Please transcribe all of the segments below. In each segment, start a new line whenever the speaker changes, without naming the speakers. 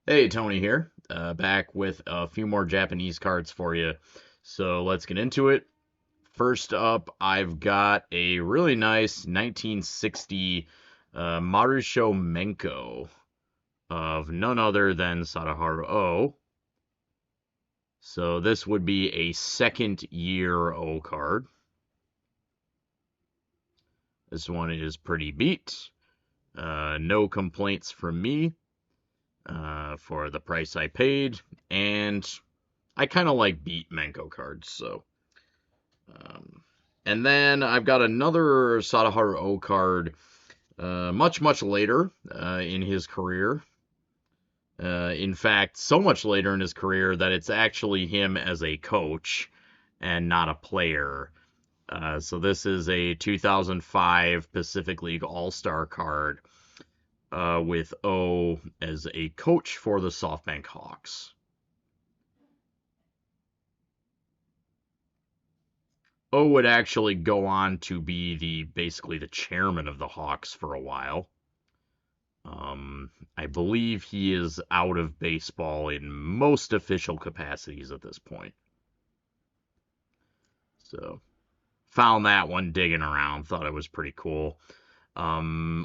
Hey, Tony here, back with a few more Japanese cards for you. So let's get into it. First up, I've got a really nice 1960 Marusho Menko of none other than Sadaharu O. So this would be a second year O card. This one is pretty beat. No complaints from me for the price I paid, and I kind of like beat Menko cards, so. Um, and then I've got another Sadaharu O card much later in his career. In fact, so much later in his career that it's actually him as a coach and not a player. So this is a 2005 Pacific League All-Star card with O as a coach for the SoftBank Hawks. O would actually go on to be basically the chairman of the Hawks for a while. I believe he is out of baseball in most official capacities at this point. So found that one digging around, thought it was pretty cool. A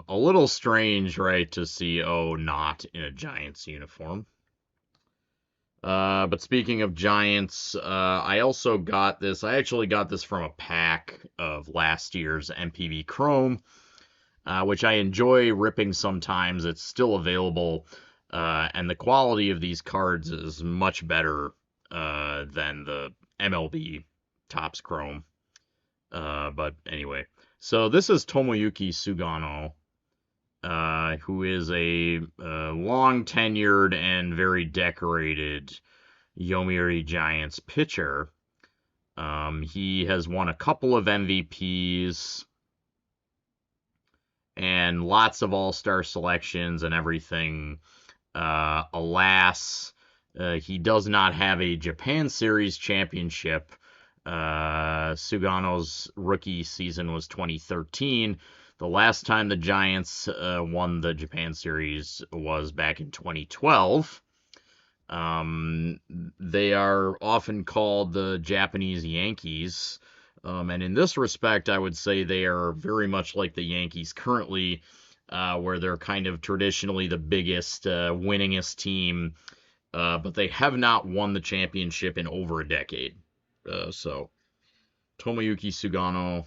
little strange, right, to see O not in a Giants uniform. But speaking of Giants, I also got this. I actually got this from a pack of last year's MPV Chrome, which I enjoy ripping sometimes. It's still available, and the quality of these cards is much better than the MLB Topps Chrome. But anyway, so this is Tomoyuki Sugano, who is a long tenured and very decorated Yomiuri Giants pitcher. He has won a couple of MVPs and lots of all-star selections and everything. Alas, he does not have a Japan Series championship. Sugano's rookie season was 2013. The last time the Giants won the Japan Series was back in 2012. They are often called the Japanese Yankees. And in this respect, I would say they are very much like the Yankees currently, where they're kind of traditionally the biggest, winningest team, but they have not won the championship in over a decade. So Tomoyuki Sugano.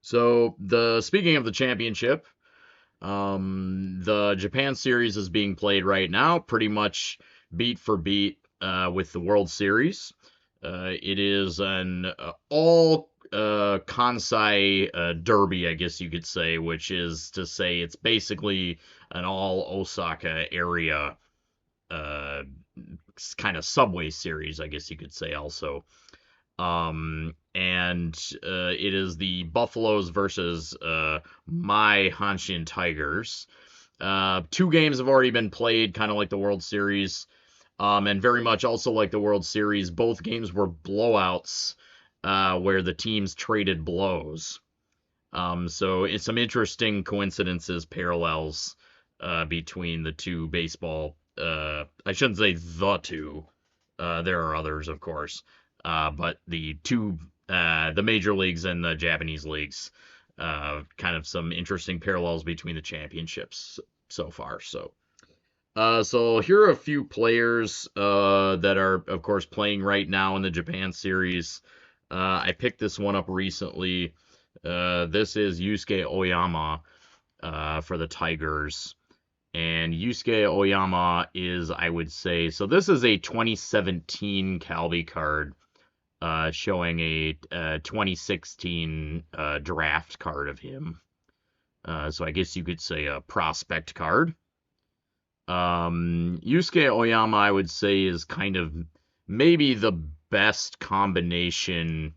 So the speaking of the championship, the Japan series is being played right now, pretty much beat for beat with the World Series. It is an all Kansai derby, I guess you could say, which is to say it's basically an all Osaka area uh, kind of subway series, I guess you could say also. And it is the Buffaloes versus my Hanshin Tigers. Two games have already been played, kind of like the World Series, and very much also like the World Series. Both games were blowouts where the teams traded blows. So it's some interesting coincidences, parallels between the two baseball. I shouldn't say the two. There are others, of course, but the major leagues and the Japanese leagues, kind of some interesting parallels between the championships so far. So here are a few players that are, of course, playing right now in the Japan series. I picked this one up recently. This is Yusuke Oyama for the Tigers. And Yusuke Oyama is, I would say, so this is a 2017 Calby card showing a 2016 draft card of him. So I guess you could say a prospect card. Yusuke Oyama, I would say, is kind of maybe the best combination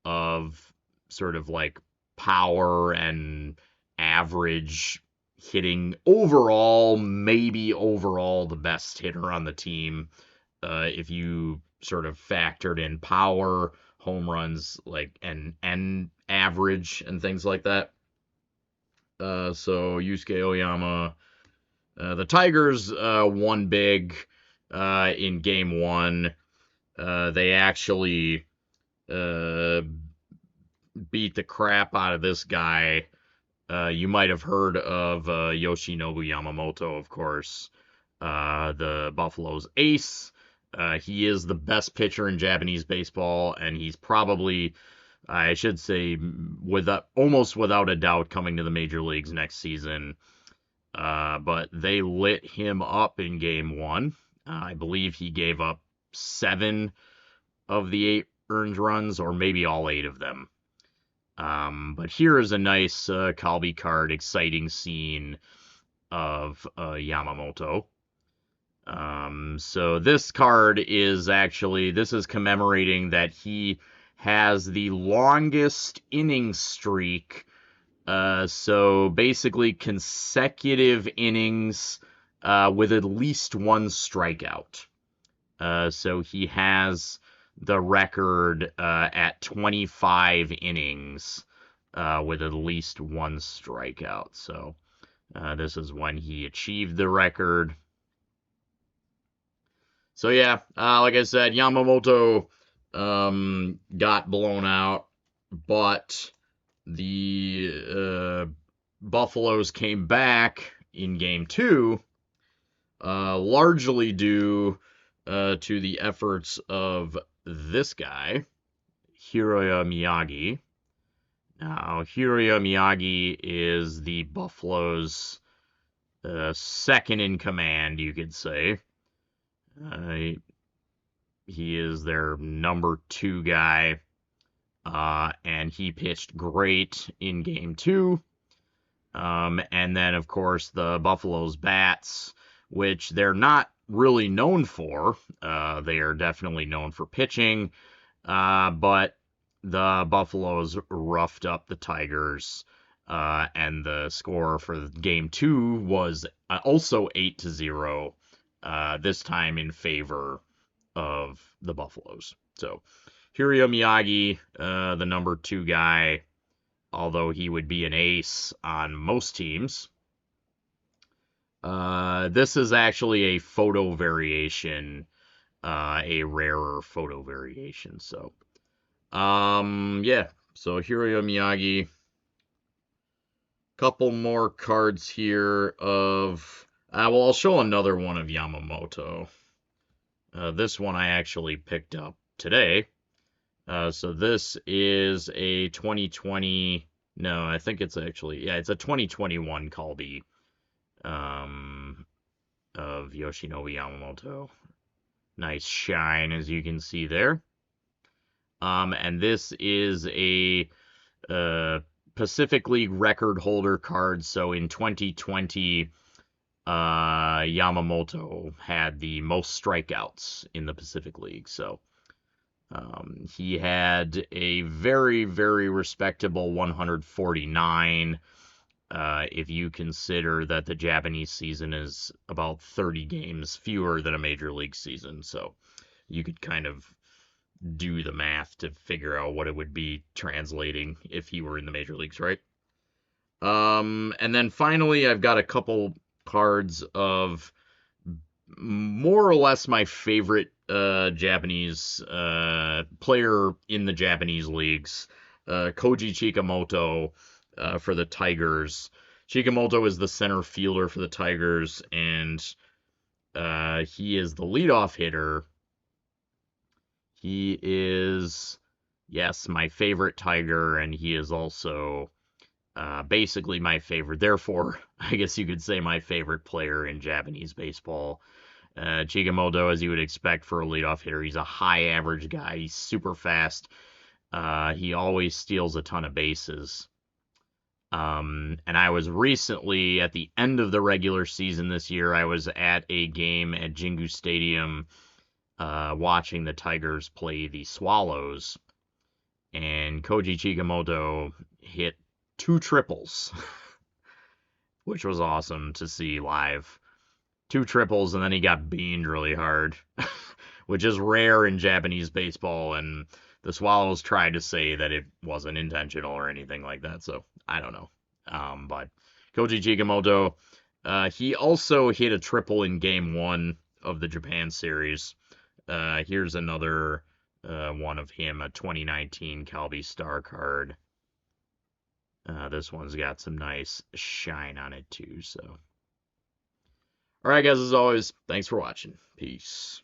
of sort of like power and average hitting. Overall, maybe overall the best hitter on the team. If you sort of factored in power, home runs, like and average and things like that. So Yusuke Oyama The Tigers won big in game one. They actually uh, beat the crap out of this guy. You might have heard of Yoshinobu Yamamoto, of course, the Buffalo's ace. He is the best pitcher in Japanese baseball, and he's probably, I should say, almost without a doubt, coming to the major leagues next season. But they lit him up in game one. I believe he gave up 7 of the 8 earned runs, or maybe all 8 of them. But here is a nice Kalbi card, exciting scene of Yamamoto. So this card is actually, this is commemorating that he has the longest inning streak. So basically consecutive innings with at least 1 strikeout. So he has the record at 25 innings with at least 1 strikeout. So this is when he achieved the record. So yeah, like I said, Yamamoto got blown out, but the Buffaloes came back in game 2, largely due to the efforts of this guy, Hiroya Miyagi. Now, Hiroya Miyagi is the Buffaloes' second in command, you could say. He is their number 2 guy, and he pitched great in game 2. And then, of course, the Buffaloes bats, which they're not really known for. They are definitely known for pitching, but the Buffaloes roughed up the Tigers, and the score for game 2 was also 8-0, this time in favor of the Buffaloes. So, Hiroya Miyagi, the number 2 guy, although he would be an ace on most teams. This is actually a photo variation, a rarer photo variation. So, yeah. So Hiroya Miyagi. Couple more cards here of. Well, I'll show another one of Yamamoto. This one I actually picked up today. So this is a 2020. No, I think it's actually, yeah, it's a 2021 Kalbi of Yoshinobu Yamamoto. Nice shine, as you can see there. And this is a Pacific League record holder card. So in 2020, Yamamoto had the most strikeouts in the Pacific League. So he had a very, very respectable 149. If you consider that the Japanese season is about 30 games fewer than a major league season. So you could kind of do the math to figure out what it would be translating if he were in the major leagues, right? And then finally, I've got a couple cards of more or less my favorite Japanese player in the Japanese leagues, Koji Chikamoto for the Tigers. Chikamoto is the center fielder for the Tigers, and he is the leadoff hitter. He is, yes, my favorite Tiger, and he is also basically my favorite. Therefore, I guess you could say my favorite player in Japanese baseball. Chikamoto, as you would expect for a leadoff hitter, he's a high average guy. He's super fast. He always steals a ton of bases. And I was recently, at the end of the regular season this year, I was at a game at Jingu Stadium watching the Tigers play the Swallows. And Koji Chikamoto hit 2 triples, which was awesome to see live. 2 triples, and then he got beamed really hard, which is rare in Japanese baseball, and the Swallows tried to say that it wasn't intentional or anything like that, so I don't know. But Koji Chikamoto, He also hit a triple in Game 1 of the Japan series. Here's another one of him, a 2019 Calvi Star card. This one's got some nice shine on it too. So, all right, guys, as always, thanks for watching. Peace.